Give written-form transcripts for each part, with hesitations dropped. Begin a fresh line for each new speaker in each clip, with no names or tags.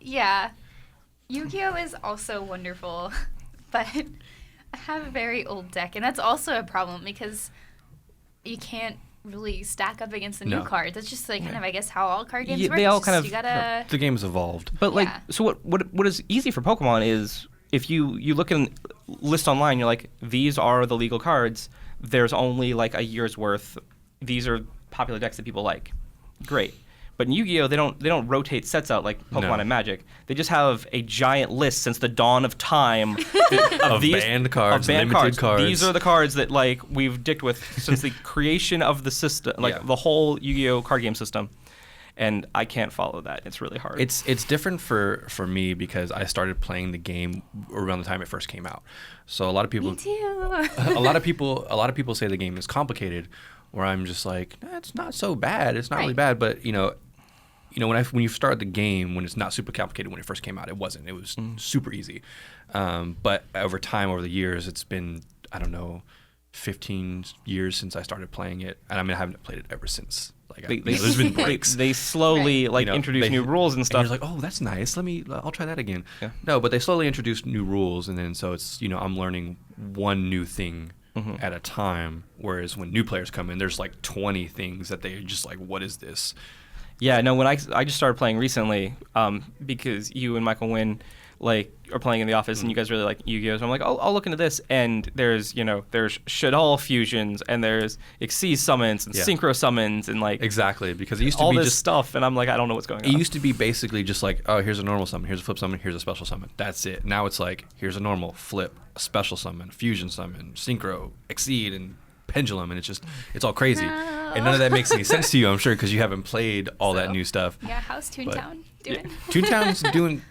Yeah. Yu-Gi-Oh! Is also wonderful, but I have a very old deck, and that's also a problem because you can't really stack up against the new cards. That's just like kind of, I guess, how all card games work.
They all
It's
kind
just,
of
you gotta...
The game's evolved.
But like, so what is easy for Pokemon is if you look in list online, you're like, these are the legal cards. There's only like a year's worth. These are popular decks that people like. Great. But in Yu-Gi-Oh, they don't rotate sets out like Pokemon and Magic. They just have a giant list since the dawn of time
of banned cards, limited cards.
These are the cards that like we've dicked with since the creation of the system, like the whole Yu-Gi-Oh card game system. And I can't follow that. It's really hard.
It's different for me because I started playing the game around the time it first came out. So a lot of people,
Me too.
a lot of people say the game is complicated. Where I'm just like, it's not so bad. It's not really bad. But you know, when you start the game, when it's not super complicated when it first came out, it wasn't. It was super easy. But over time, over the years, it's been 15 years since I stared playing it, and I haven't played it ever since. Like, there's been breaks.
They slowly introduce new rules and stuff.
And you're like, oh, that's nice. I'll try that again. Yeah. No, but they slowly introduce new rules, and then so it's I'm learning one new thing at a time. Whereas when new players come in, there's like 20 things that they're just like, what is this?
Yeah, no. When I just started playing recently, because you and Michael Wynn are playing in the office, and you guys really like Yu-Gi-Oh! So I'm like, I'll look into this. And there's Shadal fusions, and there's Xyz summons, and Synchro summons, and
exactly, because it used to
all
be
this
just
stuff, and I'm like, I don't know what's going on.
It used to be basically just like, oh, here's a normal summon, here's a flip summon, here's a special summon. That's it. Now it's like, here's a normal, flip, a special summon, fusion summon, Synchro, Xyz, and Pendulum, and it's all crazy.
No.
And none of that makes any sense to you, I'm sure, because you haven't played all that new stuff.
Yeah, how's Toontown doing?
Toontown's doing,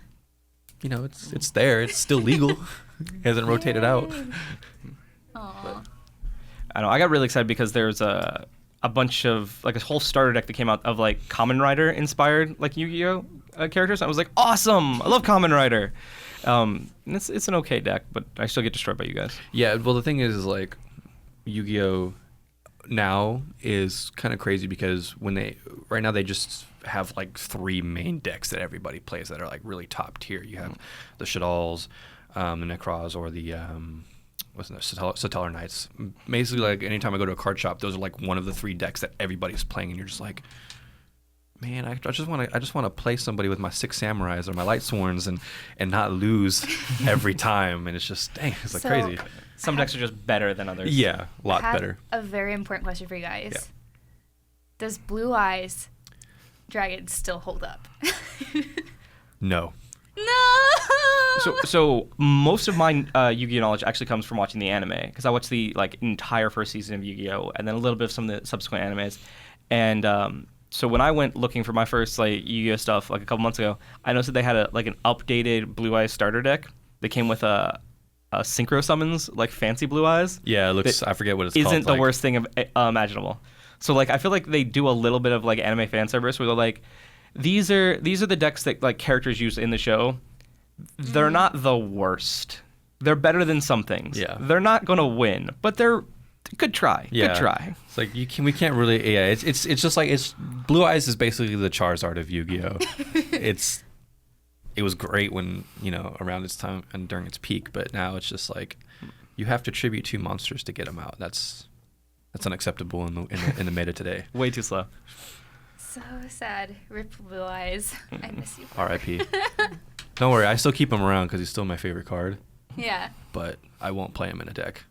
it's there. It's still legal. It hasn't rotated out.
Aww.
I know. I got really excited because there's a bunch of a whole starter deck that came out of Kamen Rider inspired Yu-Gi-Oh characters. I was like, awesome! I love Kamen Rider. It's an okay deck, but I still get destroyed by you guys.
Yeah. Well, the thing is Yu-Gi-Oh now is kind of crazy because right now they just have 3 main decks that everybody plays that are really top tier. You have the Shadals, the Necros, or the Satellar Knights. Basically, anytime I go to a card shop, those are one of the 3 decks that everybody's playing, and you're just like, man, I just want to play somebody with my 6 Samurais or my Light Sworns and not lose every time. And it's just, dang, it's crazy.
Some decks are just better than others.
Yeah, a lot better.
A very important question for you guys.
Yeah.
Does Blue Eyes Dragon still hold up?
No.
No.
So most of my Yu-Gi-Oh knowledge actually comes from watching the anime, because I watched the entire first season of Yu-Gi-Oh, and then a little bit of some of the subsequent animes. And so when I went looking for my first Yu-Gi-Oh stuff a couple months ago, I noticed that they had an updated Blue Eyes starter deck. They came with a Synchro summons, Fancy Blue Eyes.
Yeah, it looks. I forget what it's called.
Isn't the worst thing imaginable. So I feel like they do a little bit of anime fan service where they're these are the decks that characters use in the show. They're not the worst. They're better than some things.
Yeah. They're
They're not gonna win, but they're good try.
Yeah.
Good try.
It's we can't really. Yeah, it's just Blue Eyes is basically the Charizard of Yu-Gi-Oh. It was great when around its time and during its peak, but now it's just you have to tribute 2 monsters to get them out. That's unacceptable in the meta today.
Way too slow.
So sad. Rip Blue Eyes. I miss you.
R.I.P. Don't worry, I still keep him around because he's still my favorite card.
Yeah.
But I won't play him in a deck.